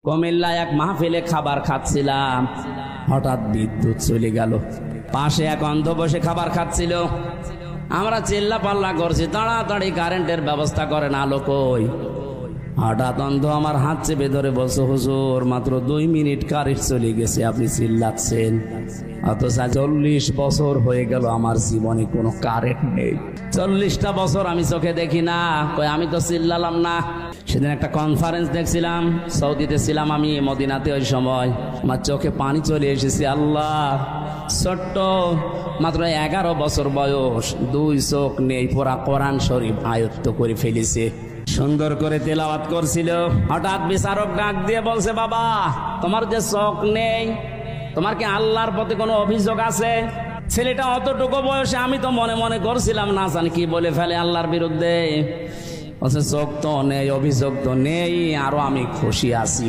কুমিল্লায় এক মাহফিলে খাবার খাচ্ছিলাম, হঠাৎ বিদ্যুৎ চলে গেল। পাশে এক অন্ধ বসে খাবার খাচ্ছিল। আমরা চিল্লা পাল্লা করছি, তাড়াতাড়ি কারেন্টের ব্যবস্থা করেন, আলো কই। হঠাৎ অন্ধ আমার হাত চেপে ধরে বলছে, হুজুর মাত্র 2 মিনিট কারেন্ট চলে গেছে, আপনি চিল্লাচ্ছেন। অথচ 40 বছর হয়ে গেল আমার জীবনে কোনো কারেন্ট নেই। 40টা বছর আমি চোখে দেখি না। কই আমি তো চিল্লালাম না। সেদিন একটা কনফারেন্স দেখছিলাম, সৌদিতে ছিলাম আমি, মদিনাতে। ওই সময় আমার চোখে পানি চলে এসেছে। আল্লাহ, ছোট্ট মাত্র 11 বছর বয়স, 2 চোখ নেই, পুরা কোরআন শরীফ আয়ত্ত করে ফেলেছে। সুন্দর করে তেলাওয়াত করছিল। হঠাৎ বিচারক ডাক দিয়ে বলছে, বাবা তোমার যে চোখ নেই, তোমার কি আল্লাহর প্রতি কোনো অভিযোগ আছে? ছেলেটা অতটুকু বয়সে, আমি তো মনে মনে করছিলাম না জানি কি বলে ফেলে আল্লাহর বিরুদ্ধে। চোখ তো নেই, অভিযোগ তো নেই, আরো আমি খুশি আছি।